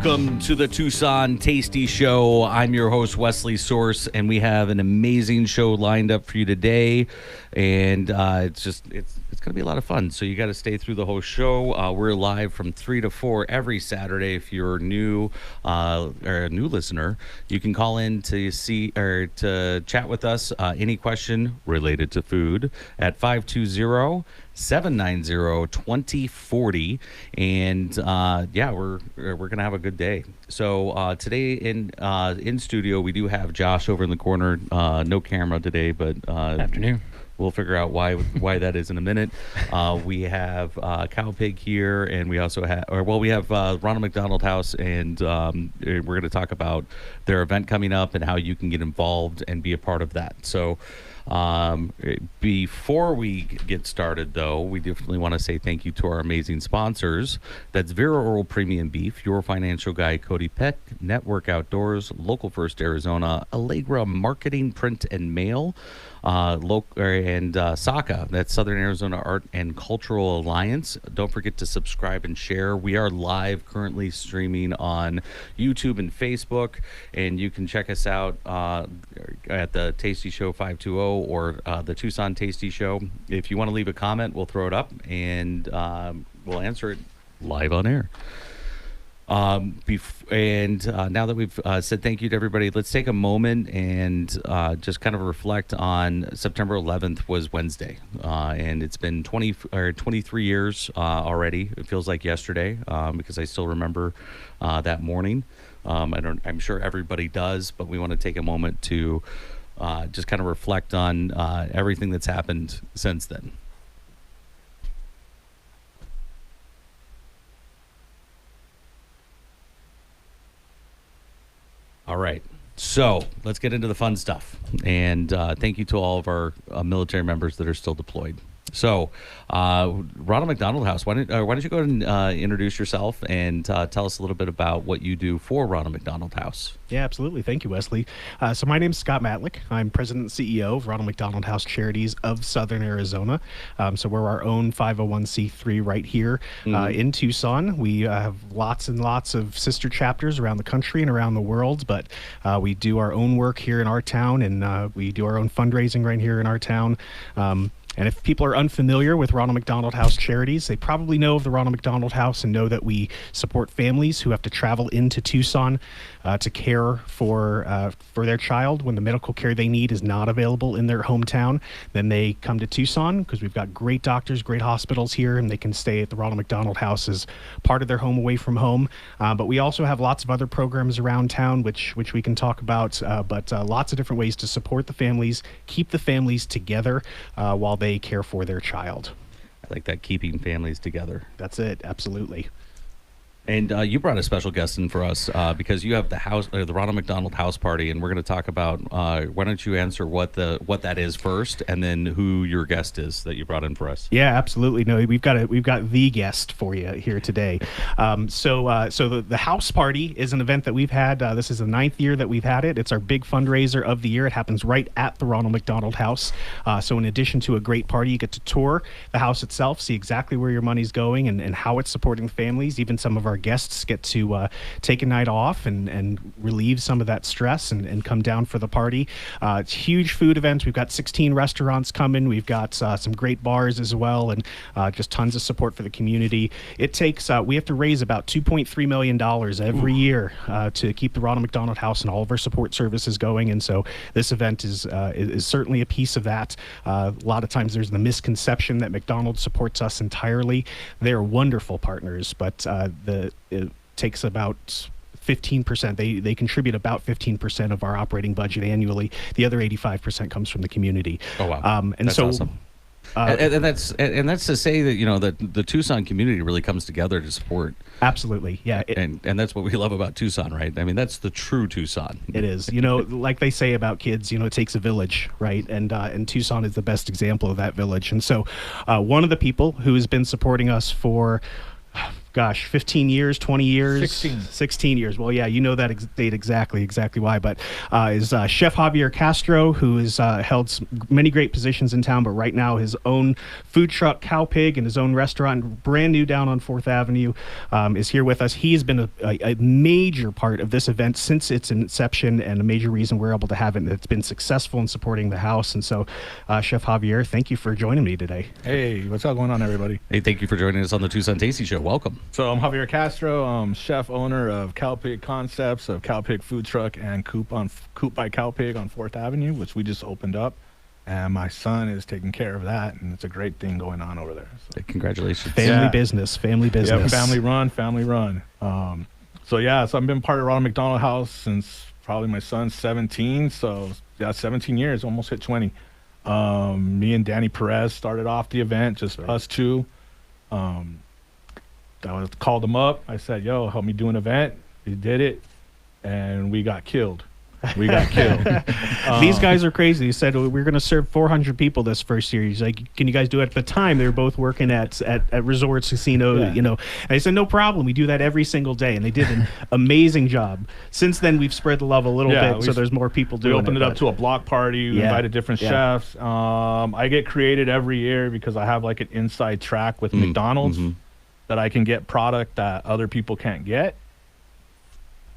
Welcome to the Tucson Tasty Show. I'm your host, Wesley Source, and we have an amazing show lined up for you today. And it's going to be a lot of fun. So you got to stay through the whole show. We're live from 3 to 4 every Saturday. If you're new or a new listener, you can call in to see or to chat with us. Any question related to food at 520-790-2040. And we're gonna have a good day. So today in studio we do have Josh over in the corner. No camera today, but afternoon. We'll figure out why that is in a minute. We have Cow Pig here, and we also have Ronald McDonald House, and we're going to talk about their event coming up and how you can get involved and be a part of that. So before we get started, though, we definitely want to say thank you to our amazing sponsors. That's Vera Oral Premium Beef, Your Financial Guy Cody Peck, Network Outdoors, Local First Arizona, Allegra Marketing, Print and Mail, and SACA, that's Southern Arizona Art and Cultural Alliance. Don't forget to subscribe and share. We are live currently streaming on YouTube and Facebook, and you can check us out at the Tasty Show 520 or the Tucson Tasty Show. If you want to leave a comment, we'll throw it up and we'll answer it live on air. Now that we've said thank you to everybody, let's take a moment and just kind of reflect on September 11th was Wednesday, and it's been 23 years already. It feels like yesterday because I still remember that morning. I'm sure everybody does, but we want to take a moment to just kind of reflect on everything that's happened since then. All right, so let's get into the fun stuff. And thank you to all of our military members that are still deployed. So, Ronald McDonald House, why don't you go ahead and introduce yourself and tell us a little bit about what you do for Ronald McDonald House. Yeah, absolutely. Thank you, Wesley. So my name is Scott Matlick. I'm president and CEO of Ronald McDonald House Charities of Southern Arizona. So we're our own 501c3 right here in Tucson. We have lots and lots of sister chapters around the country and around the world, but we do our own work here in our town, and we do our own fundraising right here in our town. And if people are unfamiliar with Ronald McDonald House Charities, they probably know of the Ronald McDonald House and know that we support families who have to travel into Tucson to care for their child when the medical care they need is not available in their hometown. Then they come to Tucson because we've got great doctors, great hospitals here, and they can stay at the Ronald McDonald House as part of their home away from home. But we also have lots of other programs around town, which we can talk about, but lots of different ways to support the families, keep the families together while they care for their child. I like that, keeping families together. That's it, absolutely. And you brought a special guest in for us because you have the Ronald McDonald House Party, and we're going to talk about. Why don't you answer what that is first, and then who your guest is that you brought in for us? Yeah, absolutely. No, we've got the guest for you here today. So the House Party is an event that we've had. This is the 9th year that we've had it. It's our big fundraiser of the year. It happens right at the Ronald McDonald House. So in addition to a great party, you get to tour the house itself, see exactly where your money's going and how it's supporting families. Even some of our guests get to take a night off and relieve some of that stress and come down for the party. It's a huge food event. We've got 16 restaurants coming. We've got some great bars as well, and just tons of support for the community. It takes we have to raise about $2.3 million every year to keep the Ronald McDonald House and all of our support services going, and so this event is certainly a piece of that. A lot of times there's the misconception that McDonald's supports us entirely. They're wonderful partners, but it takes about 15%. They contribute about 15% of our operating budget annually. The other 85% comes from the community. Oh wow! That's awesome. And that's to say that that the Tucson community really comes together to support. Absolutely, yeah. And that's what we love about Tucson, right? I mean, that's the true Tucson. It is. Like they say about kids, it takes a village, right? And Tucson is the best example of that village. And so one of the people who has been supporting us for gosh, 15 years, 20 years? 16. Years. Well, yeah, you know that date exactly why. But is Chef Javier Castro, who has held many great positions in town, but right now his own food truck, Cow Pig, and his own restaurant, brand new down on 4th Avenue, is here with us. He has been a major part of this event since its inception and a major reason we're able to have it. And it's been successful in supporting the house. And so, Chef Javier, thank you for joining me today. Hey, what's all going on, everybody? Hey, thank you for joining us on the Tucson Tasty Show. Welcome. So I'm Javier Castro. I'm chef owner of Cow Pig Concepts, of Cow Pig Food Truck and Coop by Cow Pig on 4th Avenue, which we just opened up. And my son is taking care of that, and it's a great thing going on over there. So. Hey, congratulations. Family business. Yeah, family run. So I've been part of Ronald McDonald House since probably my son's 17. So 17 years, almost hit 20. Me and Danny Perez started off the event, just us two. I called him up. I said, yo, help me do an event. He did it, and we got killed. These guys are crazy. He said, we're going to serve 400 people this first year. He's like, can you guys do it? At the time, they were both working at resorts, casino, you know. And I said, no problem. We do that every single day. And they did an amazing job. Since then, we've spread the love a little bit, so there's more people doing it. We opened it up to a block party. We invited different chefs. I get created every year because I have like an inside track with McDonald's that I can get product that other people can't get.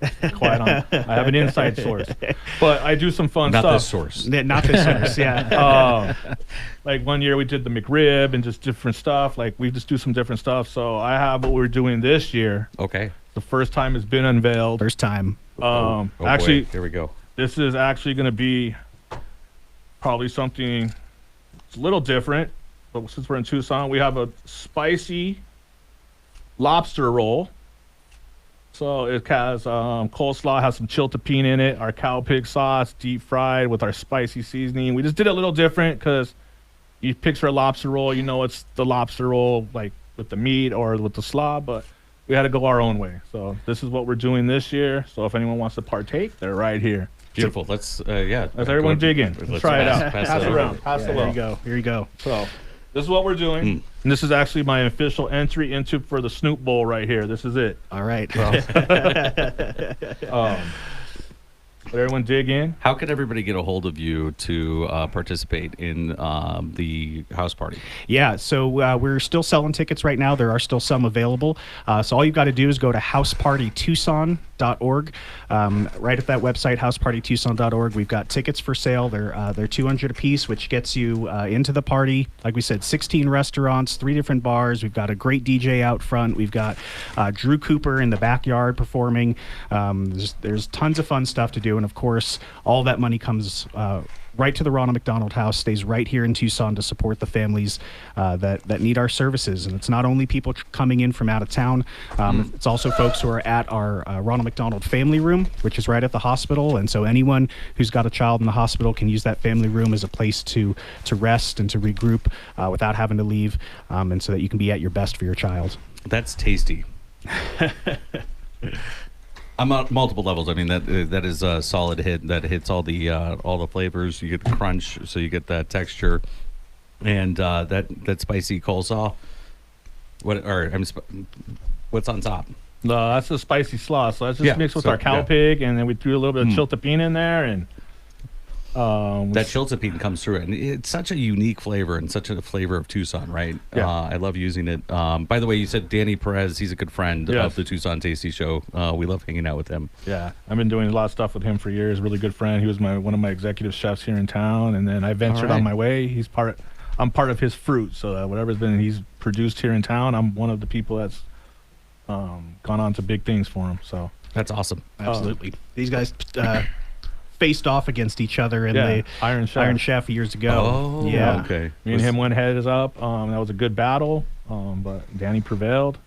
I have an inside source, but I do some fun stuff. Not this source. Not this source, yeah. Like one year we did the McRib and just different stuff. Like we just do some different stuff. So I have what we're doing this year. Okay. The first time it's been unveiled. First time. Actually, here we go. This is actually going to be probably something it's a little different. But since we're in Tucson, we have a spicy lobster roll. So it has coleslaw, has some chiltepine in it, our cow pig sauce, deep fried with our spicy seasoning. We just did it a little different because you picture a lobster roll, you know it's the lobster roll like with the meat or with the slaw, but we had to go our own way. So this is what we're doing this year. So if anyone wants to partake, they're right here. Beautiful. Let's Let's everyone dig in. Let's try it out. Pass it around. Pass it along. Here you go. So this is what we're doing. And this is actually my official entry into for the Snoop Bowl right here. This is it. All right. Let everyone dig in. How can everybody get a hold of you to participate in the house party? Yeah, so we're still selling tickets right now. There are still some available. So all you've got to do is go to housepartytucson.org. Right at that website, housepartytucson.org, we've got tickets for sale. They're $200 a piece, which gets you into the party. Like we said, 16 restaurants, 3 different bars. We've got a great DJ out front. We've got Drew Cooper in the backyard performing. There's tons of fun stuff to do. And of course, all that money comes right to the Ronald McDonald House, stays right here in Tucson to support the families that need our services. And it's not only people coming in from out of town, it's also folks who are at our Ronald McDonald Family Room, which is right at the hospital. And so anyone who's got a child in the hospital can use that family room as a place to rest and to regroup without having to leave, and so that you can be at your best for your child. That's tasty. On multiple levels. I mean, that is a solid hit. That hits all the flavors. You get the crunch, so you get that texture, and that spicy coleslaw. What's on top? No, that's the spicy slaw. So that's just mixed with our cow pig, and then we threw a little bit of chiltepine in there, and that chiltepine comes through it, and it's such a unique flavor and such a flavor of Tucson, right? Yeah. I love using it. By the way, you said Danny Perez. He's a good friend of the Tucson Tasty Show. We love hanging out with him. Yeah, I've been doing a lot of stuff with him for years. Really good friend. He was one of my executive chefs here in town, and then I ventured on my way. I'm part of his fruit. So whatever's he's produced here in town, I'm one of the people that's gone on to big things for him. So that's awesome. Absolutely. These guys faced off against each other in the Iron Chef years ago. Oh, yeah. Okay. Me and him went heads up. That was a good battle, but Danny prevailed.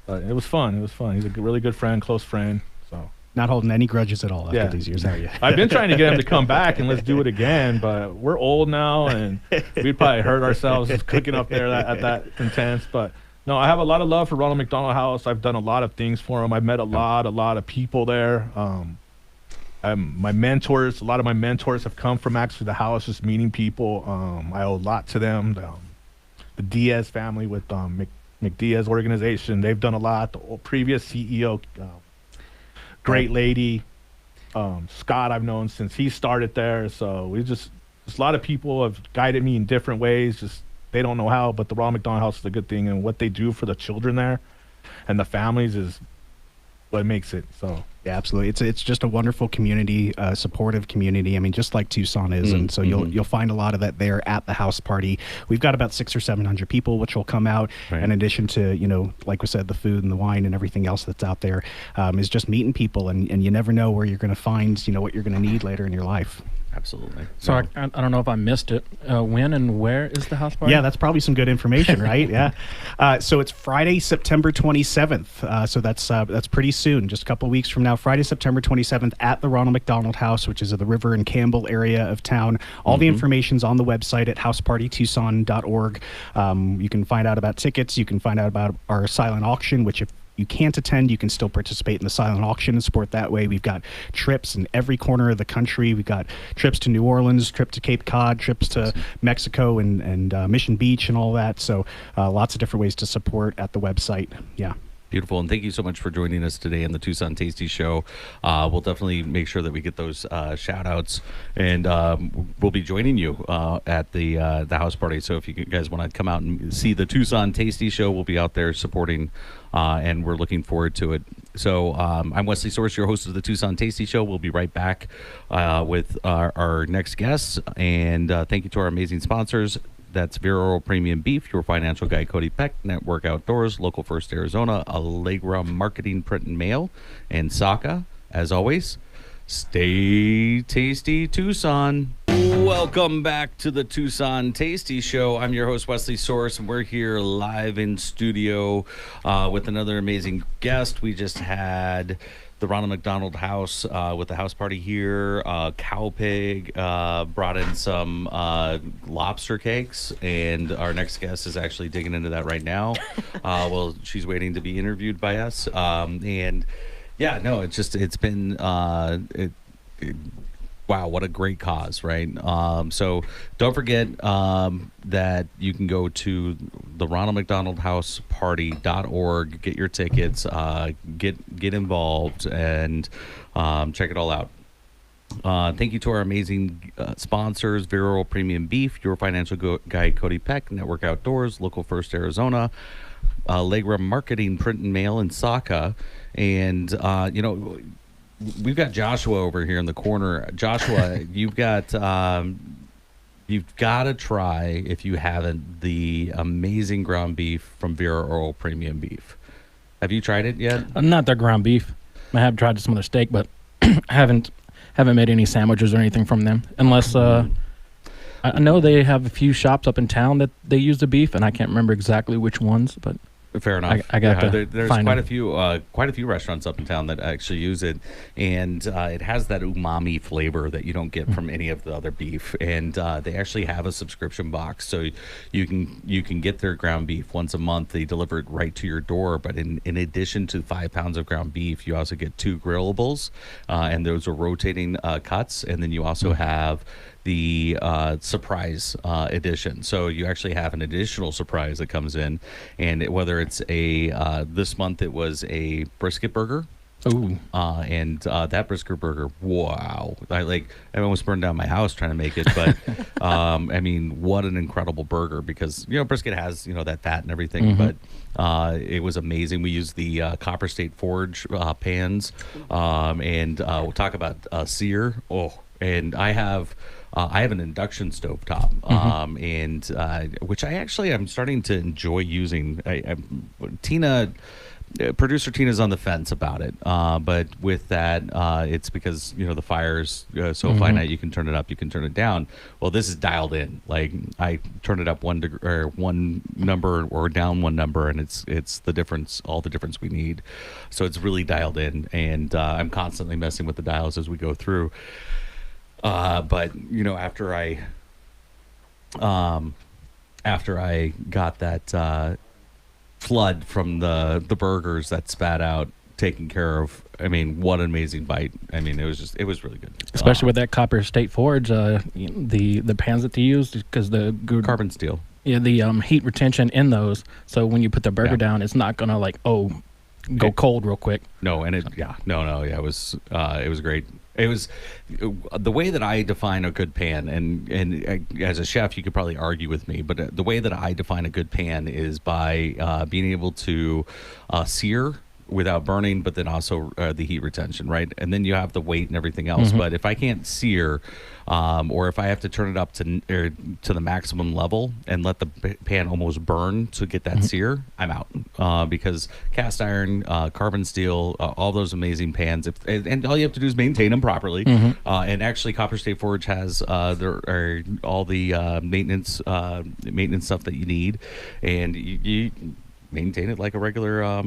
But it was fun. He's a really good friend, close friend. So not holding any grudges at all after these years, are you? I've been trying to get him to come back and let's do it again, but we're old now, and we'd probably hurt ourselves just cooking up there at that intense. But no, I have a lot of love for Ronald McDonald House. I've done a lot of things for him. I've met a lot of people there. My mentors, a lot of my mentors have come from actually the house, just meeting people. I owe a lot to them. The Diaz family with McDiaz organization. They've done a lot. The previous CEO, great lady, Scott, I've known since he started there. So just a lot of people have guided me in different ways. Just they don't know how, but the Ronald McDonald House is a good thing, and what they do for the children there and the families is what makes it. So yeah, absolutely. It's just a wonderful community, supportive community. I mean, just like Tucson is, and so you'll find a lot of that there at the house party. We've got about 600 or 700 people, which will come out. Right. In addition to like we said, the food and the wine and everything else that's out there, is just meeting people, and you never know where you're going to find what you're going to need later in your life. Absolutely. So I don't know if I missed it. When and where is the house party? Yeah, that's probably some good information, right? Yeah. So it's Friday, September 27th. So that's pretty soon, just a couple of weeks from now. Friday, September 27th at the Ronald McDonald House, which is at the River and Campbell area of town. All the information's on the website at housepartytucson.org. You can find out about tickets. You can find out about our silent auction, which if you can't attend, you can still participate in the silent auction and support that way. We've got trips in every corner of the country. We've got trips to New Orleans, trip to Cape Cod, trips to Mexico and Mission Beach and all that. So lots of different ways to support at the website. Yeah. Beautiful, and thank you so much for joining us today on the Tucson Tasty Show. We'll definitely make sure that we get those shout-outs, and we'll be joining you at the house party. So if you guys want to come out and see the Tucson Tasty Show, we'll be out there supporting, and we're looking forward to it. So I'm Wesley Source, your host of the Tucson Tasty Show. We'll be right back with our next guests, and thank you to our amazing sponsors. That's Vera Oral Premium Beef, your financial guy, Cody Peck, Network Outdoors, Local First Arizona, Allegra Marketing, Print and Mail, and Saka. As always, stay tasty, Tucson. Welcome back to the Tucson Tasty Show. I'm your host, Wesley Source, and we're here live in studio with another amazing guest. We just had the Ronald McDonald House with the house party here. Cow Pig brought in some lobster cakes, and our next guest is actually digging into that right now. Well, she's waiting to be interviewed by us. And yeah, no, it's been wow, what a great cause, right? So don't forget that you can go to the Ronald McDonald House Party.org, get your tickets, get involved, and check it all out. Thank you to our amazing sponsors, Vera Oral Premium Beef, your financial guy, Cody Peck, Network Outdoors, Local First Arizona, Allegra Marketing, Print and Mail, and Saka. And, we've got Joshua over here in the corner. Joshua, you've got to try, if you haven't, the amazing ground beef from Vera Oral Premium Beef. Have you tried it yet? Not their ground beef. I have tried some of their steak, but I haven't made any sandwiches or anything from them. Unless I know they have a few shops up in town that they use the beef, and I can't remember exactly which ones, but fair enough. I got to there's find quite a few restaurants up in town that actually use it, and it has that umami flavor that you don't get from any of the other beef. And they actually have a subscription box, so you can get their ground beef once a month. They deliver it right to your door. But in addition to 5 pounds of ground beef, you also get 2 grillables, and those are rotating cuts. And then you also have the surprise edition. So you actually have an additional surprise that comes in, and whether it's this month it was a brisket burger. Ooh. And that brisket burger, wow. I almost burned down my house trying to make it, but I mean, what an incredible burger, because brisket has that fat and everything, but it was amazing. We used the Copper State Forge pans, and we'll talk about sear. And I have an induction stovetop, and which I'm starting to enjoy using. Producer Tina's on the fence about it, but with that, it's because the fire's so finite. You can turn it up, you can turn it down. Well, this is dialed in. Like, I turn it up one number or down one number, and it's the difference, all the difference we need. So it's really dialed in, and I'm constantly messing with the dials as we go through. But after I got that flood from the burgers that spat out taken care of, I mean, what an amazing bite. I mean, it was really good. Especially with that Copper State Forge, the pans that they used, because the good carbon steel. Yeah, the heat retention in those. So when you put the burger Yeah. down, it's not gonna go cold real quick. No, and it was great. It was the way that I define a good pan, and as a chef, you could probably argue with me, but the way that I define a good pan is by being able to sear without burning, but then also the heat retention, right? And then you have the weight and everything else. But if I can't sear, or if I have to turn it up to the maximum level and let the pan almost burn to get that sear, I'm out. Because cast iron, carbon steel, all those amazing pans, and all you have to do is maintain them properly. And actually, Copper State Forge has all the maintenance stuff that you need, and you maintain it like a regular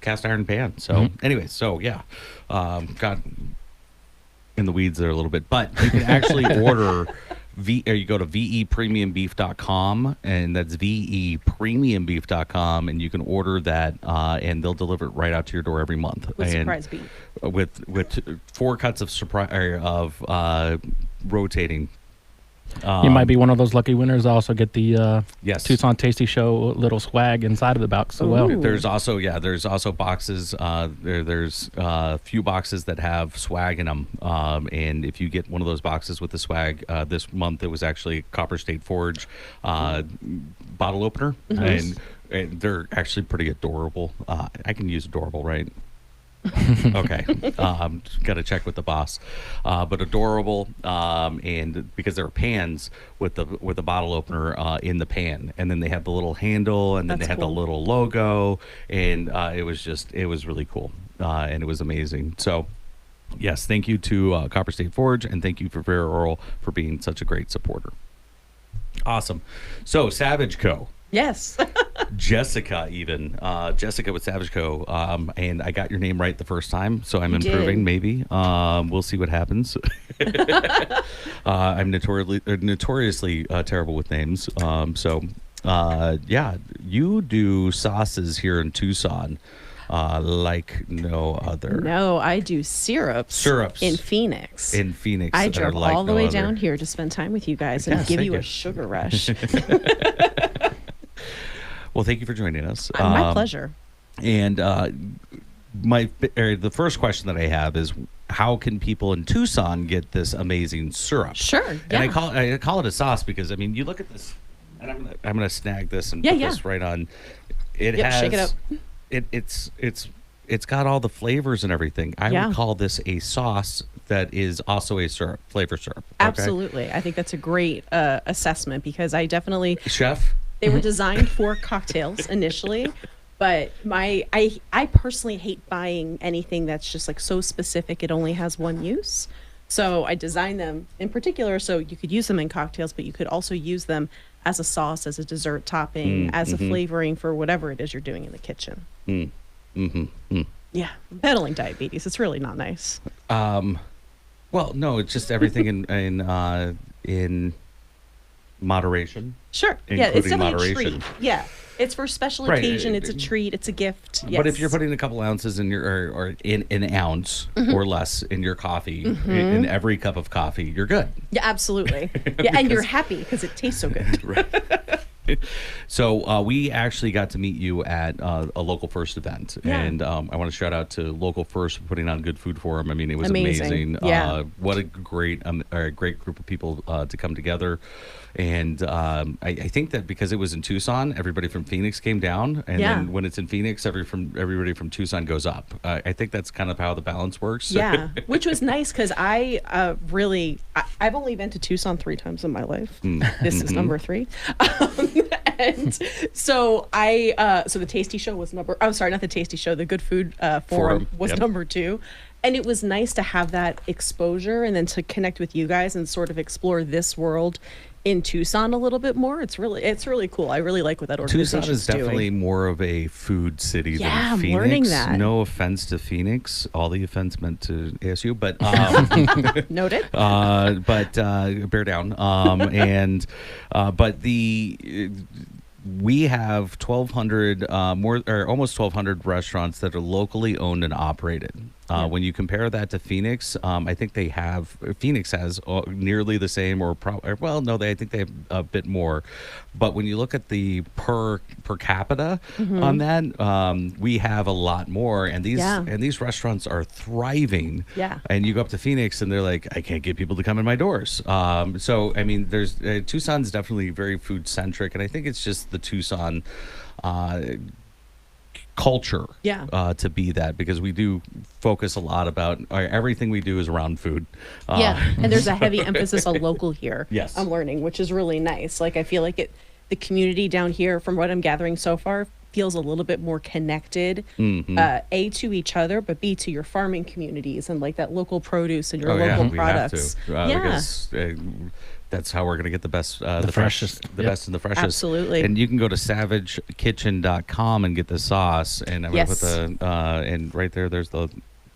cast iron pan. So anyway, got in the weeds there a little bit, but you can actually order or you go to vepremiumbeef.com, and that's vepremiumbeef.com, and you can order that, and they'll deliver it right out to your door every month. With and surprise beef. With 4 cuts of rotating. You might be one of those lucky winners. I also get the Yes. Tucson Tasty Show little swag inside of the box as well. Ooh. There's also boxes. There's a few boxes that have swag in them, and if you get one of those boxes with the swag, this month it was actually Copper State Forge bottle opener, and they're actually pretty adorable. I can use adorable, right? Okay, got to check with the boss, but adorable, and because they're pans with the bottle opener in the pan, and then they have the little handle, and then That's they have cool. the little logo, and it was really cool, and it was amazing. So yes, thank you to Copper State Forge, and thank you for Vera Oral for being such a great supporter. Awesome. So Savage Co. Yes. Jessica Jessica with Savage Co. And I got your name right the first time, so I'm You did. improving. Maybe we'll see what happens. I'm notoriously terrible with names. You do sauces here in Tucson like no other. No, I do syrups. In Phoenix. In Phoenix, I that are drove like all the no way other. down here to spend time with you guys and Yes, give thank you you. a sugar rush. Well, thank you for joining us. My pleasure. And the first question that I have is, how can people in Tucson get this amazing syrup? Sure. And Yeah. I call it a sauce because, I mean, you look at this, and I'm gonna snag this and Yeah, put yeah. this right on. It Yep, has shake it up. It's got all the flavors and everything. I Yeah. would call this a sauce that is also a syrup, flavor syrup. Okay? Absolutely. I think that's a great assessment because I definitely Chef. they were designed for cocktails initially, but I personally hate buying anything that's just like so specific it only has one use. So I designed them in particular so you could use them in cocktails, but you could also use them as a sauce, as a dessert topping, as a flavoring for whatever it is you're doing in the kitchen. Yeah, I'm peddling diabetes. It's really not nice. Well, no, it's just everything in moderation. Sure. Yeah, it's Including definitely a moderation. treat. Yeah. It's for special Right. occasion. It's a treat. It's a gift. Yes. But if you're putting a couple ounces in your or in an ounce or less in your coffee, in every cup of coffee, you're good. Yeah, absolutely. Yeah, and you're happy because it tastes so good. So we actually got to meet you at a Local First event, Yeah. and I want to shout out to Local First for putting on good food for them. I mean, it was Amazing. amazing. Yeah. What a great group of people to come together, and I think that because it was in Tucson, everybody from Phoenix came down, and Yeah. then when it's in Phoenix, everybody from Tucson goes up. I think that's kind of how the balance works. Yeah, which was nice because I've only been to Tucson 3 times in my life. This is number 3. And so so the Tasty Show was not the Tasty Show, the Good Food Forum was Yep. number 2. And it was nice to have that exposure and then to connect with you guys and sort of explore this world in Tucson a little bit more. It's really cool. I really like what that organization Tucson is definitely doing. more of a food city Yeah, than I'm Phoenix. learning that. No offense to Phoenix, all the offense meant to ASU, but Noted. bear down. But we have 1,200 more, or almost 1,200 restaurants that are locally owned and operated. When you compare that to Phoenix, I think Phoenix has nearly the same, or well, no, I think they have a bit more. But when you look at the per capita on that, we have a lot more, and these restaurants are thriving. Yeah. And you go up to Phoenix, and they're like, I can't get people to come in my doors. So I mean, there's Tucson's definitely very food centric, and I think it's just the Tucson culture to be that, because we do focus a lot about everything we do is around food. And there's a heavy emphasis on local here. Yes. I'm learning, which is really nice. Like, I feel like the community down here, from what I'm gathering so far, feels a little bit more connected, A, to each other, but B, to your farming communities and like that local produce and your local products. We have to, because that's how we're going to get the best, the freshest. best and the freshest. Absolutely. And you can go to savagekitchen.com and get the sauce. And I'm going to put and right there, there's the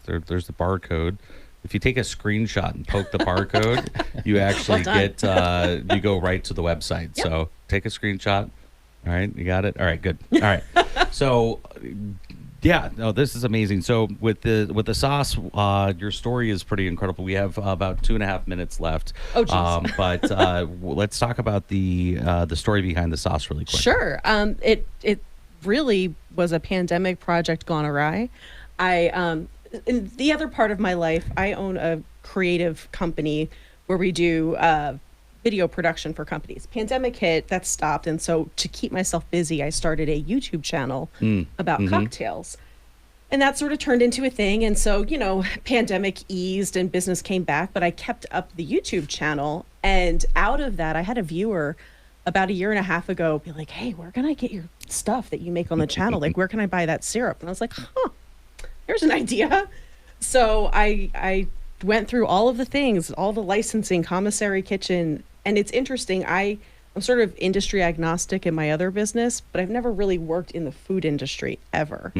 barcode. If you take a screenshot and poke the barcode, you actually get, you go right to the website. Yep. So take a screenshot. All right, you got it? All right, good. All right. So, yeah, no, this is amazing. So with the sauce, your story is pretty incredible. We have about 2.5 minutes left. Oh, geez. But let's talk about the story behind the sauce really quick. Sure. It really was a pandemic project gone awry. In the other part of my life, I own a creative company where we do video production for companies. Pandemic hit, that stopped, and so to keep myself busy, I started a YouTube channel about cocktails. And that sort of turned into a thing. And so, pandemic eased and business came back, but I kept up the YouTube channel. And out of that, I had a viewer about 1.5 years ago be like, hey, where can I get your stuff that you make on the channel? Like, where can I buy that syrup? And I was like, here's an idea. So I went through all of the things, all the licensing, commissary kitchen. And it's interesting. I'm sort of industry agnostic in my other business, but I've never really worked in the food industry ever.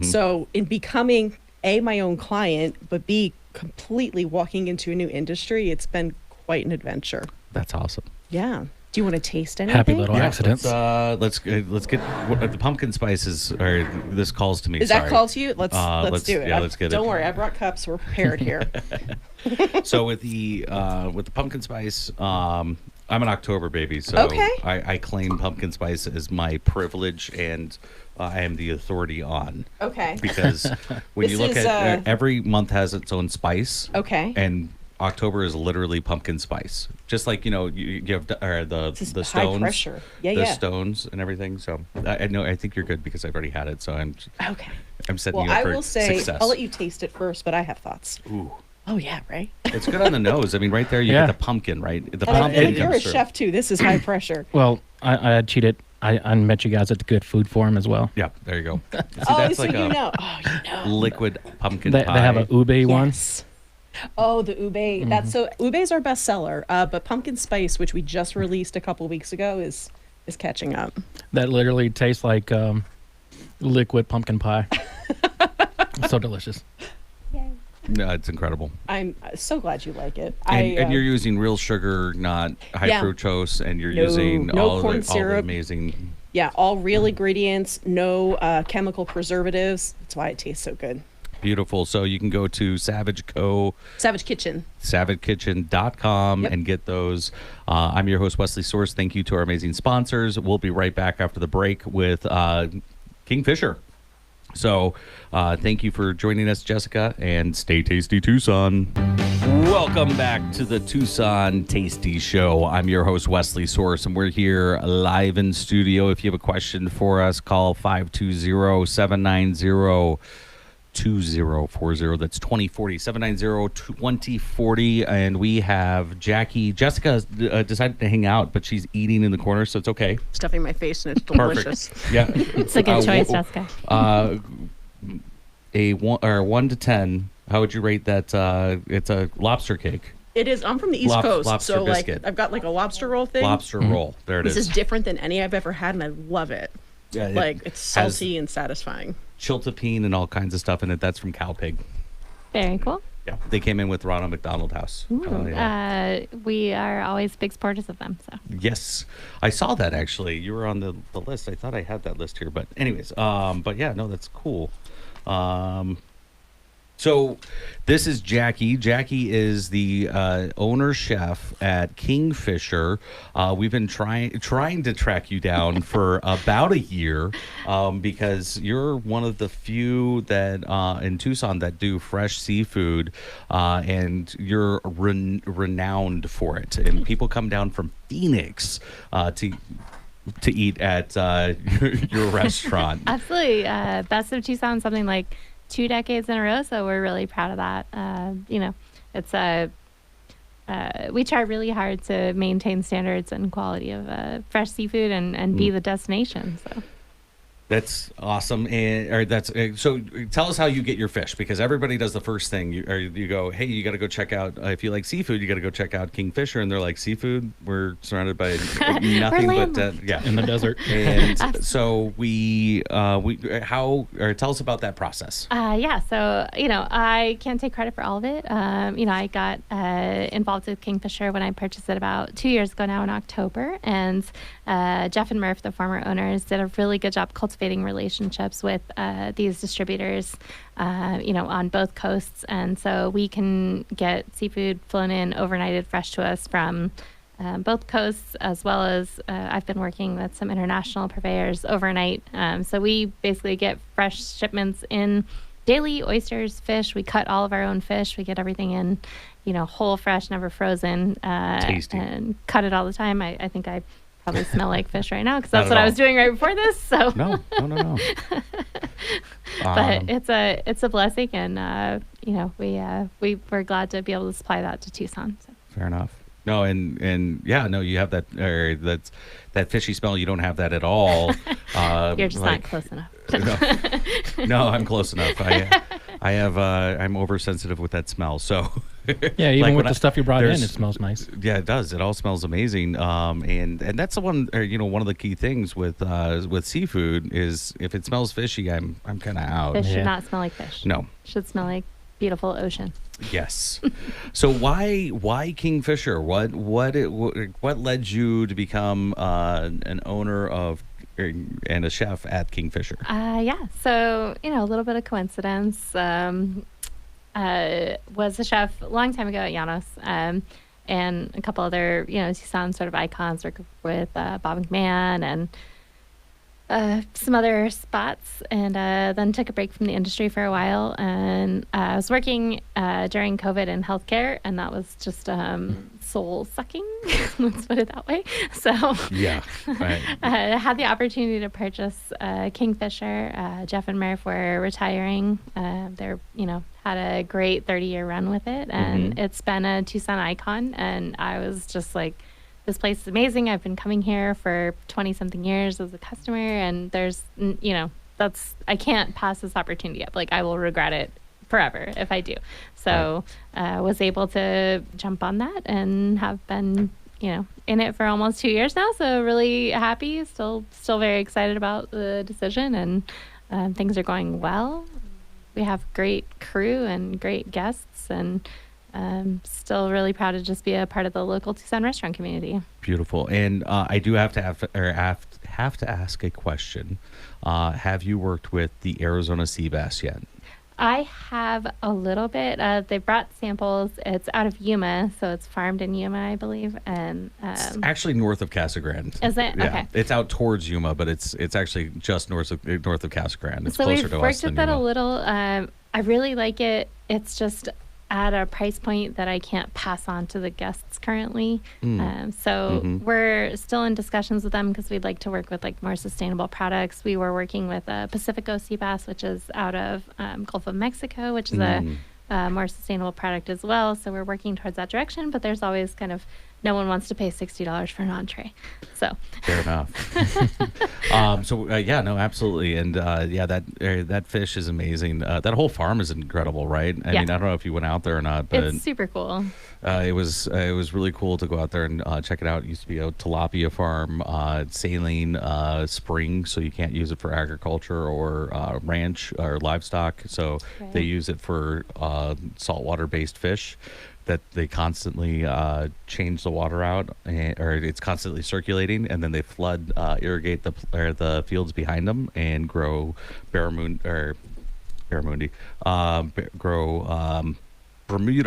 So in becoming my own client, but B, completely walking into a new industry, it's been quite an adventure. That's awesome. Yeah. Do you want to taste anything? Happy little accidents. Let's get the pumpkin spices. Or this calls to me. Is that call to you? Let's do it. Yeah, let's get it. Don't worry, I brought cups. We're prepared here. So with the pumpkin spice, I'm an October baby, so I claim pumpkin spice as my privilege, and I am the authority on. Okay. Because when you look at every month has its own spice. Okay. And October is literally pumpkin spice, just like you have the stones, high pressure, stones and everything. So I know, I think you're good because I've already had it. So I'm setting you up I for will say success. I'll let you taste it first, but I have thoughts. Ooh. Oh yeah, right. It's good on the nose. I mean, right there you get the pumpkin, right? The pumpkin. You're a chef too. This is high pressure. Well, I had cheated. I met you guys at the Good Food Forum as well. Yeah, there you go. See, that's like liquid pumpkin pie. They have a ube one. Yes. Oh, the ube. That's ube's our best seller. But pumpkin spice, which we just released a couple weeks ago, is catching up. That literally tastes like liquid pumpkin pie. It's so delicious. Yay. No, it's incredible. I'm so glad you like it. And you're using real sugar, not high fructose, and you're using all the amazing. Yeah, all real ingredients, no chemical preservatives. That's why it tastes so good. Beautiful. So you can go to Savage Kitchen, savagekitchen.com and get those. I'm your host, Wesley Source. Thank you to our amazing sponsors. We'll be right back after the break with Kingfisher. So thank you for joining us, Jessica, and stay tasty, Tucson. Welcome back to the Tucson Tasty Show. I'm your host, Wesley Source, and we're here live in studio. If you have a question for us, call 520-790-2040. That's 2040, 790-2040. And we have Jessica decided to hang out, but she's eating in the corner, so it's okay. Stuffing my face and it's delicious. Perfect. Yeah. It's a good choice, Jessica. A 1 to 10, how would you rate that? It's a lobster cake. It is. I'm from the East Coast, lobster so biscuit. I've got like a lobster roll thing. Lobster roll. There it is. This is different than any I've ever had, and I love it. Yeah, it's salty and satisfying. Chiltepine and all kinds of stuff in it. That's from Cowpig. Very cool. Yeah, they came in with Ronald McDonald House. Yeah. We are always big supporters of them. So Yes, I saw that actually. You were on the list. I thought I had that list here, but anyways, but yeah, no, that's cool. So this is Jackie. Jackie is the owner chef at Kingfisher. We've been trying to track you down for about a year because you're one of the few that in Tucson that do fresh seafood, and you're renowned for it. And people come down from Phoenix to eat at your restaurant. absolutely, Best of Tucson, something like 2 decades in a row. So we're really proud of that. It's we try really hard to maintain standards and quality of fresh seafood and be the destination. So. That's awesome, and so. Tell us how you get your fish, because everybody does the first thing. You go, hey, you got to go check out. If you like seafood, you got to go check out Kingfisher, and they're like, seafood. We're surrounded by nothing but yeah, in the desert. And so tell us about that process. Yeah, so I can't take credit for all of it. I got involved with Kingfisher when I purchased it about 2 years ago now in October, and Jeff and Murph, the former owners, did a really good job cultivating relationships with these distributors, on both coasts, and so we can get seafood flown in overnighted fresh to us from both coasts, as well as I've been working with some international purveyors overnight. So we basically get fresh shipments in daily: oysters, fish. We cut all of our own fish. We get everything in, whole, fresh, never frozen. Tasty. And cut it all the time. I think I probably smell like fish right now because Not that's at what I all. was doing right before this. So No. but it's a blessing, and we're glad to be able to supply that to Tucson. So. Fair enough. No, and yeah, no, you have that fishy smell. You don't have that at all. You're just not close enough. No, I'm close enough. I'm oversensitive with that smell. So Yeah, even like with when the stuff you brought in, it there's- smells nice. yeah, it does. It all smells amazing. And that's the one. One of the key things with seafood is if it smells fishy, I'm kind of out. Fish Yeah. should not smell like fish. No. Should smell like beautiful ocean. Yes. So why Kingfisher? What led you to become an owner of and a chef at Kingfisher? Yeah. So, a little bit of coincidence. Was a chef a long time ago at Llanos, and a couple other, Tucson sort of icons, worked with Bob McMahon and some other spots, and then took a break from the industry for a while. And I was working during COVID in healthcare, and that was just soul sucking. Let's put it that way. So Yeah. Right. I had the opportunity to purchase Kingfisher. Jeff and Murph were retiring. They're, had a great 30-year run with it, and it's been a Tucson icon. And I was just like, this place is amazing. I've been coming here for 20-something years as a customer, and there's, I can't pass this opportunity up. Like, I will regret it forever if I do. So was able to jump on that and have been, in it for almost 2 years now. So really happy, still very excited about the decision, and things are going well. We have great crew and great guests, and still really proud to just be a part of the local Tucson restaurant community. Beautiful. And I do have to ask a question. Have you worked with the Arizona sea bass yet? I have a little bit. They brought samples. It's out of Yuma, so it's farmed in Yuma, I believe. And It's actually north of Casa Grande. Is it? Yeah. Okay. It's out towards Yuma, but it's actually just north of Casa Grande. It's so closer we've to us worked than with that Yuma. a little. I really like it. It's just at a price point that I can't pass on to the guests currently. So we're still in discussions with them because we'd like to work with like more sustainable products. We were working with Pacifico sea bass, which is out of Gulf of Mexico, which is a more sustainable product as well. So we're working towards that direction, but there's always kind of no one wants to pay $60 for an entree. So Fair enough. Yeah, no, absolutely, and that fish is amazing. That whole farm is incredible, right? I mean, I don't know if you went out there or not, but it's super cool. it was really cool to go out there and check it out. It used to be a tilapia farm, saline spring, so you can't use it for agriculture or ranch or livestock. So Right. they use it for saltwater based fish. That they constantly change the water out, or it's constantly circulating, and then they flood, irrigate the fields behind them, and grow Bermuda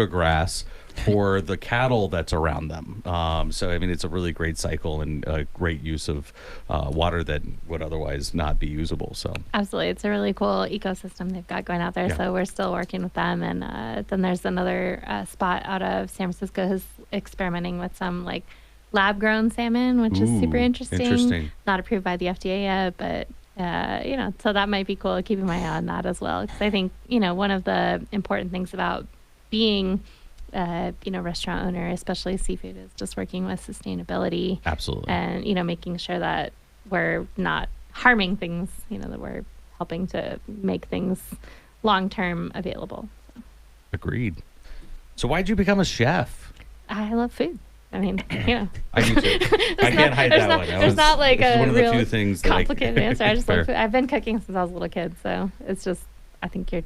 grass for the cattle that's around them. So I mean, it's a really great cycle and a great use of water that would otherwise not be usable. So Absolutely. It's a really cool ecosystem they've got going out there. Yeah. So we're still working with them. And then there's another spot out of San Francisco who's experimenting with some like lab grown salmon, which is super Ooh, interesting. interesting. Not approved by the FDA yet, but so that might be cool. Keeping my eye on that as well. Because I think, one of the important things about being restaurant owner, especially seafood, is just working with sustainability absolutely. and, making sure that we're not harming things, that we're helping to make things long-term available. Agreed. So why'd you become a chef? I love food. I mean, I do too. I can't hide that one. There's not like it's a one of the real few things that complicated answer. I just Fair. love food. I've been cooking since I was a little kid, so it's just, I think you're,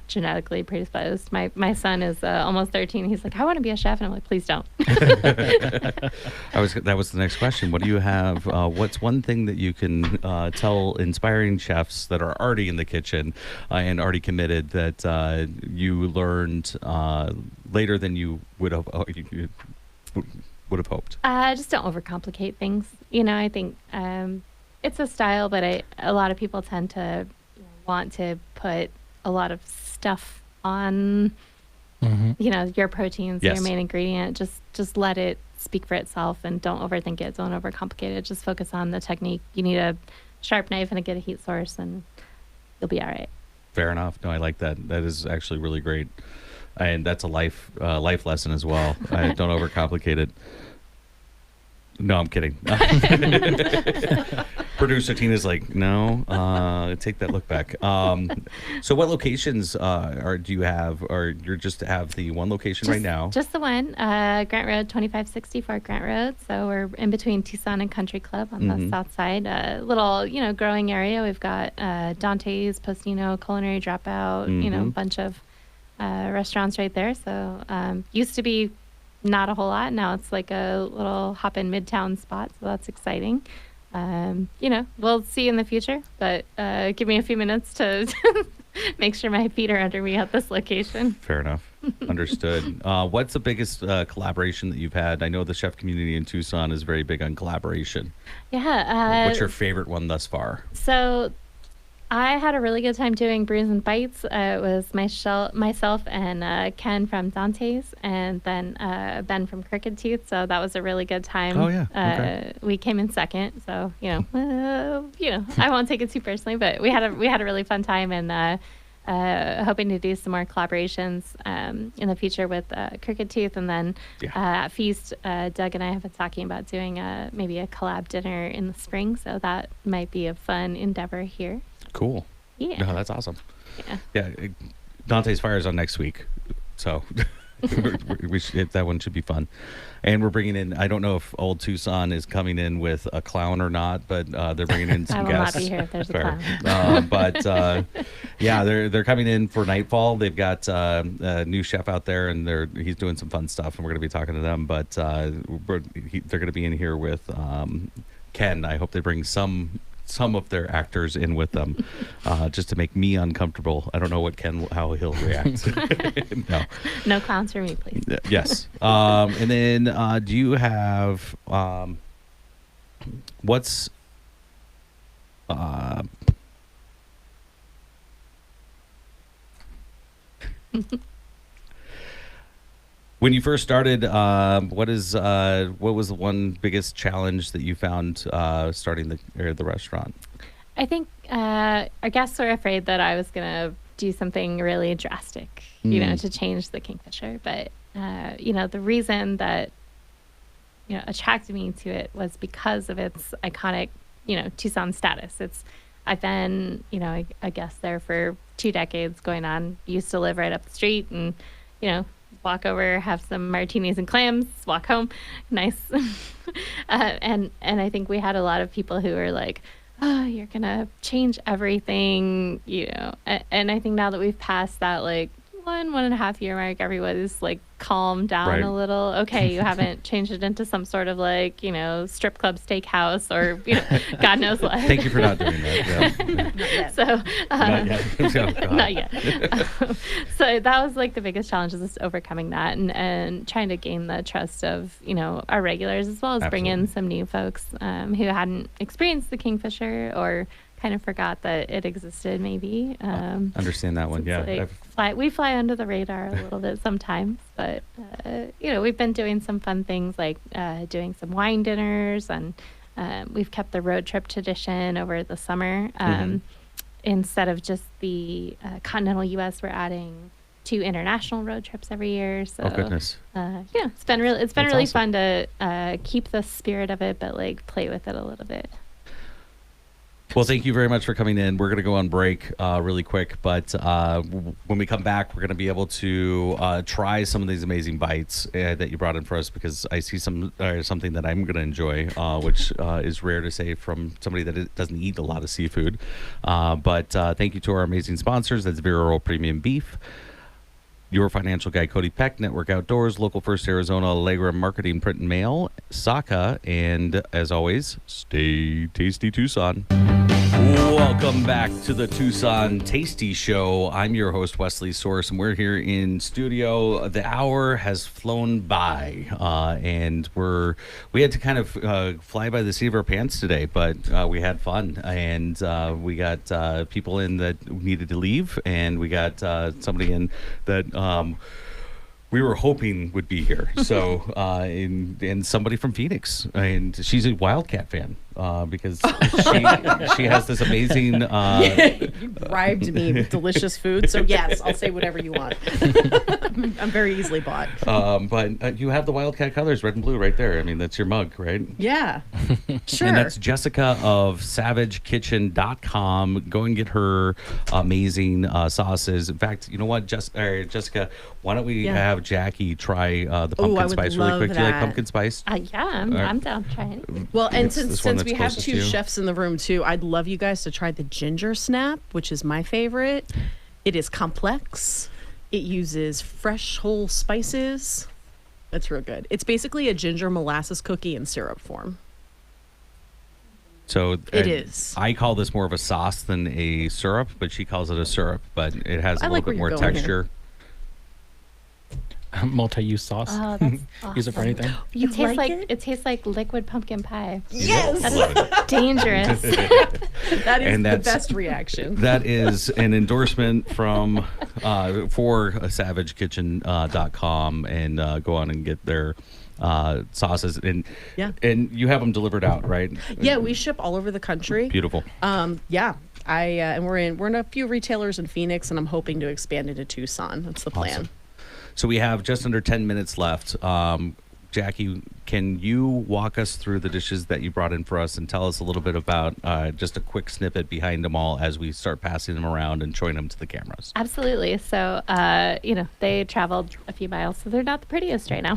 genetically predisposed. My son is almost 13. He's like, I want to be a chef, and I'm like, please don't. That was the next question. What do you have? What's one thing that you can tell inspiring chefs that are already in the kitchen and already committed that you learned later than you would have hoped? Just don't overcomplicate things. I think it's a style, but a lot of people tend to want to put a lot of stuff on, your proteins, Yes. your main ingredient. Just let it speak for itself and don't overthink it. Don't overcomplicate it. Just focus on the technique. You need a sharp knife and a good heat source, and you'll be all right. Fair enough. No, I like that. That is actually really great. And that's a life lesson as well. Don't overcomplicate it. No, I'm kidding. Producer Tina's like, no, take that look back. So what locations do you have, or you're just have the one location right now? Just the one, Grant Road, 2564 Grant Road. So we're in between Tucson and Country Club on the south side. A little, growing area. We've got Dante's, Postino, Culinary Dropout, a bunch of restaurants right there. So used to be not a whole lot. Now it's like a little hop-in midtown spot, so that's exciting. We'll see in the future, but give me a few minutes to make sure my feet are under me at this location. Fair enough. Understood. What's the biggest collaboration that you've had? I know the chef community in Tucson is very big on collaboration. Yeah. What's your favorite one thus far? So I had a really good time doing Brews and Bites. It was myself and Ken from Dante's, and then Ben from Crooked Teeth. So that was a really good time. Oh, yeah. Okay. We came in second, so I won't take it too personally, but we had a really fun time, and hoping to do some more collaborations in the future with Crooked Teeth, and then at Feast, Doug and I have been talking about doing maybe a collab dinner in the spring. So that might be a fun endeavor here. Cool. Yeah. No, that's awesome. Yeah. Yeah. Dante's Fire is on next week. So that one should be fun. And we're bringing in, I don't know if Old Tucson is coming in with a clown or not, but they're bringing in some I will guests. not be here if there's Fair. a But yeah, they're coming in for Nightfall. They've got a new chef out there, and he's doing some fun stuff, and we're going to be talking to them. But they're going to be in here with Ken. I hope they bring some of their actors in with them, just to make me uncomfortable. I don't know how he'll react. No clowns for me, please. Yes. And then do you have what's when you first started, what was the one biggest challenge that you found starting the restaurant? I think our guests were afraid that I was going to do something really drastic, to change the Kingfisher. But, the reason that attracted me to it was because of its iconic, Tucson status. I've been, I guess there for 2 decades going on. Used to live right up the street and, walk over, have some martinis and clams, walk home. Nice. And I think we had a lot of people who were like, oh, you're going to change everything, And I think now that we've passed that, like, 1.5 year mark, everybody's like calmed down a little. Okay, you haven't changed it into some sort of like, strip club steakhouse or, God knows what. Thank you for not doing that. Yeah. Not yet. So, Not yet. Oh, God. not yet. So that was like the biggest challenge, is just overcoming that and trying to gain the trust of, our regulars, as well as bring in some new folks who hadn't experienced the Kingfisher or kind of forgot that it existed, maybe. Understand that one. Yeah. We fly under the radar a little bit sometimes, but we've been doing some fun things like doing some wine dinners, and we've kept the road trip tradition over the summer. Instead of just the continental U.S., we're adding 2 international road trips every year. So, oh goodness. It's been really awesome. fun to keep the spirit of it, but like play with it a little bit. Well, thank you very much for coming in. We're going to go on break really quick, but when we come back, we're going to be able to try some of these amazing bites that you brought in for us, because I see something that I'm going to enjoy, which is rare to say from somebody that doesn't eat a lot of seafood. But thank you to our amazing sponsors. That's Vera Roll Premium Beef, your financial guy, Cody Peck, Network Outdoors, Local First Arizona, Allegra Marketing, Print and Mail, Saka, and as always, stay tasty, Tucson. Welcome back to the Tucson Tasty Show. I'm your host, Wesley Source, and we're here in studio. The hour has flown by, and we had to kind of fly by the seat of our pants today, but we had fun, and we got people in that needed to leave, and we got somebody in that we were hoping would be here. So, and somebody from Phoenix, and she's a Wildcat fan because she has this amazing. You bribed me with delicious food, so yes, I'll say whatever you want. I'm very easily bought. But you have the Wildcat colors, red and blue, right there. I mean, that's your mug, right? Yeah, sure. And that's Jessica of SavageKitchen.com. Go and get her amazing sauces. In fact, you know what, Jessica, why don't we have Jackie try the pumpkin spice really quick? Do you like pumpkin spice? Yeah, I'm down to try anything. Well, and It's this since one we that's have closest 2 to you. chefs in the room too, I'd love you guys to try the ginger snap, which is my favorite. It is complex. It uses fresh whole spices. It's real good. It's basically a ginger molasses cookie in syrup form. So It is. I call this more of a sauce than a syrup, but she calls it a syrup. But it has a I little like bit where more you're going texture. Multi-use sauce. Oh, that's awesome. Use it for anything. You like it? It tastes like liquid pumpkin pie. Yes. That is dangerous. That is the that's- best reaction. That is an endorsement from for SavageKitchen.com, and go on and get their sauces, and you have them delivered out, right? Yeah, we ship all over the country. Beautiful. Yeah. And we're in a few retailers in Phoenix, and I'm hoping to expand into Tucson. That's the plan. Awesome. So we have just under 10 minutes left. Jackie, can you walk us through the dishes that you brought in for us and tell us a little bit about just a quick snippet behind them all as we start passing them around and showing them to the cameras? Absolutely. So, they traveled a few miles, so they're not the prettiest right now.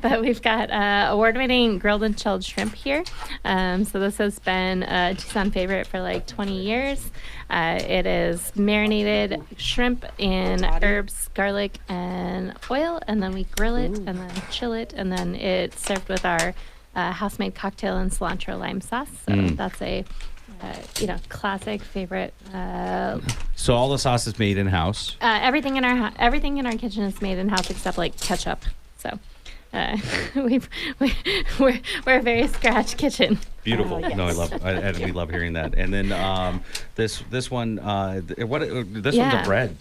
But we've got award-winning grilled and chilled shrimp here. So this has been a Tucson favorite for like 20 years. It is marinated shrimp in herbs, garlic, and oil, and then we grill it and then chill it, and then it's served with our house-made cocktail and cilantro lime sauce. So that's a classic favorite. So all the sauce is made in-house. Everything in our kitchen is made in-house except like ketchup. So we're a very scratch kitchen. Beautiful. Oh, No, I yes. love. We love hearing that. And then this one, this one's Yeah. a bread.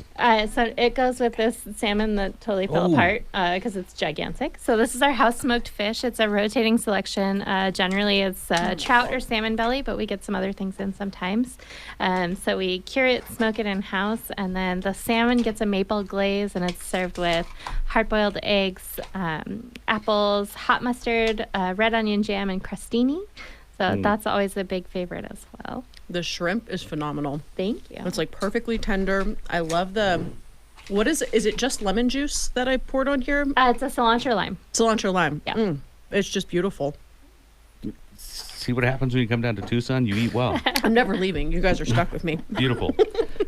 So it goes with this salmon that totally fell Oh. apart because it's gigantic. So this is our house smoked fish. It's a rotating selection. Generally, it's trout or salmon belly, but we get some other things in sometimes. So we cure it, smoke it in house, and then the salmon gets a maple glaze, and it's served with hard-boiled eggs, apples, hot mustard, red onion jam, and crostini. So that's always a big favorite as well. The shrimp is phenomenal. Thank you. It's like perfectly tender. I love the, what is it? Is it just lemon juice that I poured on here? It's a cilantro lime. Cilantro lime. Yeah. It's just beautiful. See what happens when you come down to Tucson? You eat well. I'm never leaving. You guys are stuck with me. Beautiful.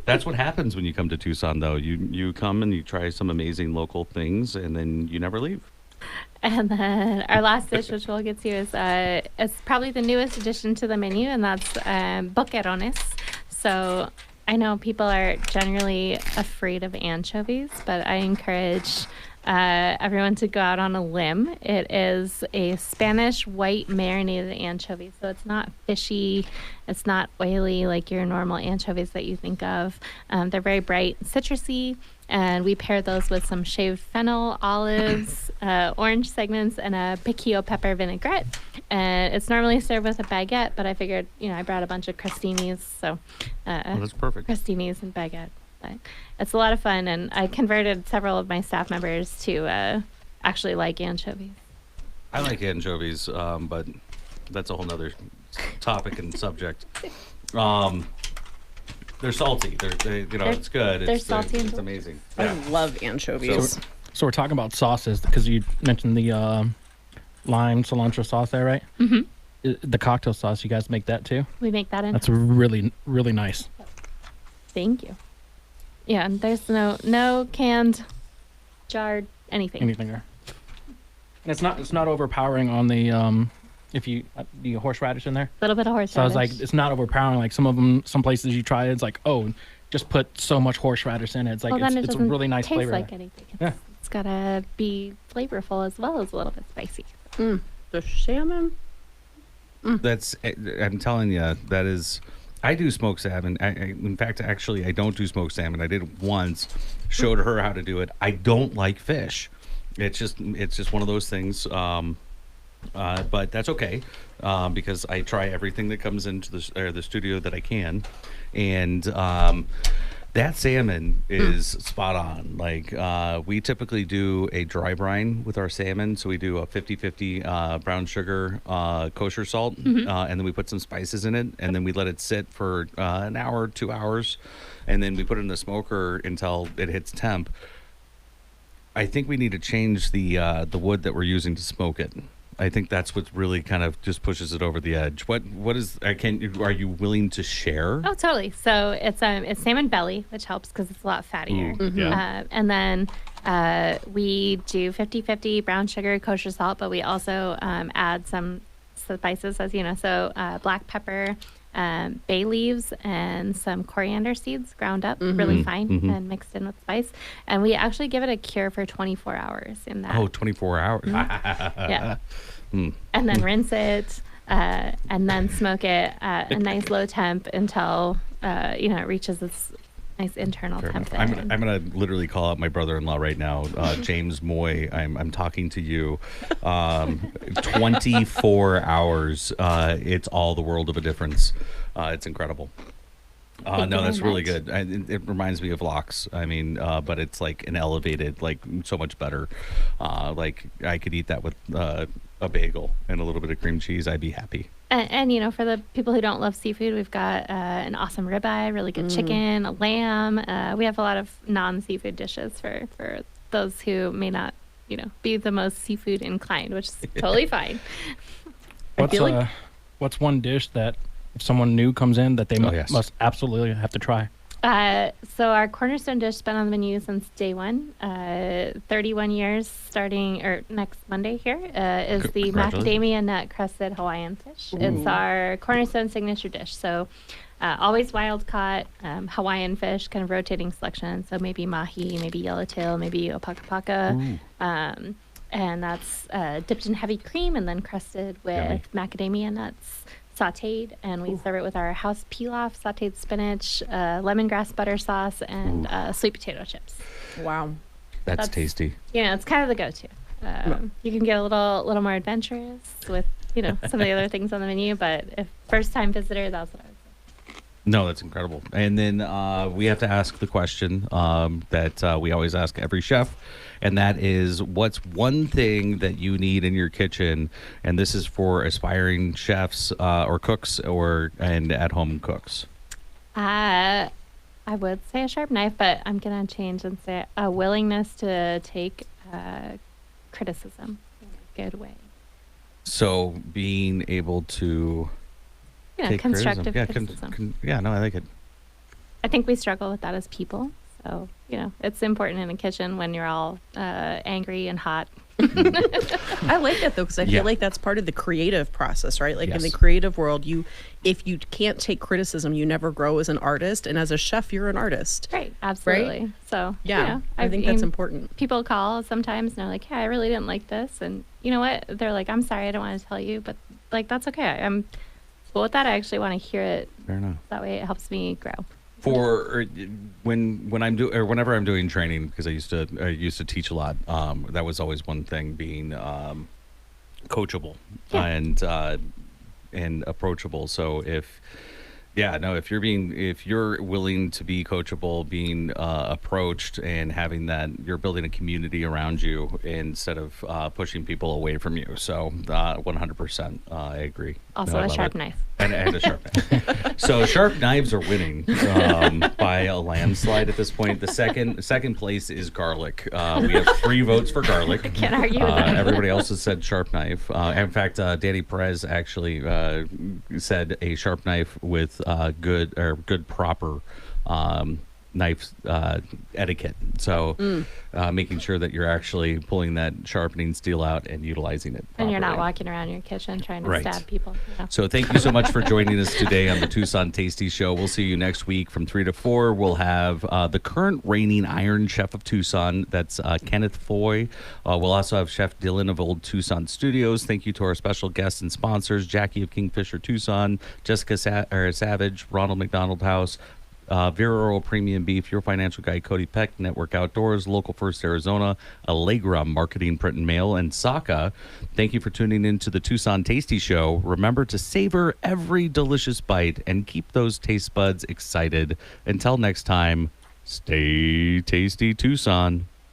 That's what happens when you come to Tucson, though. You come and you try some amazing local things, and then you never leave. And then our last dish, which we'll get to, is probably the newest addition to the menu, and that's boquerones. So I know people are generally afraid of anchovies, but I encourage everyone to go out on a limb. It is a Spanish white marinated anchovy, so it's not fishy, it's not oily like your normal anchovies that you think of. They're very bright, citrusy, and we pair those with some shaved fennel, olives, orange segments, and a piquillo pepper vinaigrette. And it's normally served with a baguette, but I figured, I brought a bunch of crostinis, so That's perfect. crostinis and baguette. But it's a lot of fun, and I converted several of my staff members to actually like anchovies. I like anchovies, but that's a whole nother topic and subject. They're salty. It's good. They're salty and It's delicious. amazing. I love anchovies. So we're talking about sauces because you mentioned the lime cilantro sauce there, right? Mm-hmm. The cocktail sauce, you guys make that too? We make that in. That's really, really nice. Thank you. Yeah, and there's no canned, jarred, anything. Anything there. And it's not overpowering on the if you the horseradish in there. A little bit of horseradish. So I was like, it's not overpowering. Like some places you try, it's like, oh, just put so much horseradish in it. It's like well, then it it's a doesn't really nice taste flavor. like anything. Yeah. It's gotta be flavorful as well as a little bit spicy. The salmon. I'm telling you, that is. I do smoked salmon. In fact, actually, I don't do smoked salmon. I did it once. Showed her how to do it. I don't like fish. It's just one of those things. But that's okay because I try everything that comes into the studio that I can, and that salmon is spot on. Like we typically do a dry brine with our salmon, so we do a 50-50 brown sugar kosher salt, and then we put some spices in it, and then we let it sit for an hour, 2 hours, and then we put it in the smoker until it hits temp. I think we need to change the wood that we're using to smoke it. I think that's what really kind of just pushes it over the edge. What is? Are you willing to share? Oh, totally. So it's salmon belly, which helps because it's a lot fattier. Yeah. And then we do 50-50 brown sugar, kosher salt, but we also add some spices, as you know. So black pepper, bay leaves, and some coriander seeds ground up really fine and mixed in with spice. And we actually give it a cure for 24 hours in that. Oh, 24 hours. Yeah. And then rinse it and then smoke it at a nice low temp until it reaches this nice internal Fair temp. enough. there. I'm gonna literally call out my brother-in-law right now, James Moy. I'm talking to you. 24 hours. It's all the world of a difference. It's incredible. Thank No, you that's very really much. good. It reminds me of lox. I mean, but it's like an elevated, like so much better. Like I could eat that with a bagel and a little bit of cream cheese. I'd be happy. And for the people who don't love seafood, we've got an awesome ribeye, really good chicken, a lamb. We have a lot of non-seafood dishes for those who may not, be the most seafood inclined, which is totally fine. What's one dish that if someone new comes in that they yes. must absolutely have to try? So our cornerstone dish has been on the menu since day one, 31 years starting, or next Monday here, is the Congratulations. macadamia nut crusted Hawaiian fish. It's our cornerstone signature dish. So always wild caught Hawaiian fish, kind of rotating selection. So maybe mahi, maybe yellowtail, maybe opakapaka. And that's dipped in heavy cream and then crusted with Yummy. macadamia nuts. sauteed, and we serve it with our house pilaf, sauteed spinach, lemongrass butter sauce, and sweet potato chips. Wow. That's tasty. You know, it's kind of the go-to. You can get a little more adventurous with, you know, some of the other things on the menu, but if first-time visitor, that's what I would say. No, that's incredible. And then we have to ask the question that we always ask every chef, and that is, what's one thing that you need in your kitchen? And this is for aspiring chefs or cooks and at-home cooks. I would say a sharp knife, but I'm going to change and say a willingness to take criticism in a good way. So being able to take constructive criticism. criticism. No, I like it. I think we struggle with that as people. So, you know, it's important in a kitchen when you're all angry and hot. I like that though, because I feel like that's part of the creative process, right? Like in the creative world, if you can't take criticism, you never grow as an artist, and as a chef, you're an artist. Right, absolutely. Right? So yeah, you know, I think that's important. People call sometimes and they're like, "Yeah, I really didn't like this," and you know what? They're like, "I'm sorry, I don't want to tell you," but like that's okay. I'm cool with that. I actually want to hear it. Fair enough. That way, it helps me grow. Whenever I'm doing training, because I used to teach a lot, that was always one thing, being coachable and approachable. So if you're willing to be coachable, being approached, and having that, you're building a community around you instead of pushing people away from you. So 100%, I agree. Also, a sharp knife. And a sharp knife. So sharp knives are winning by a landslide at this point. The second place is garlic. We have 3 votes for garlic. I can't argue with that. Everybody else has said sharp knife. In fact, Danny Perez actually said a sharp knife with good proper knife etiquette. So making sure that you're actually pulling that sharpening steel out and utilizing it properly. And you're not walking around your kitchen trying to stab people. You know? So thank you so much for joining us today on the Tucson Tasty Show. We'll see you next week from 3 to 4. We'll have the current reigning Iron Chef of Tucson. That's Kenneth Foy. We'll also have Chef Dylan of Old Tucson Studios. Thank you to our special guests and sponsors, Jackie of Kingfisher Tucson, Jessica Savage, Ronald McDonald House, Vera Earl Premium Beef, Your Financial Guide Cody Peck, Network Outdoors, Local First Arizona, Allegra Marketing Print and Mail, and Saka. Thank you for tuning in to the Tucson Tasty Show. Remember to savor every delicious bite and keep those taste buds excited. Until next time, stay tasty, Tucson.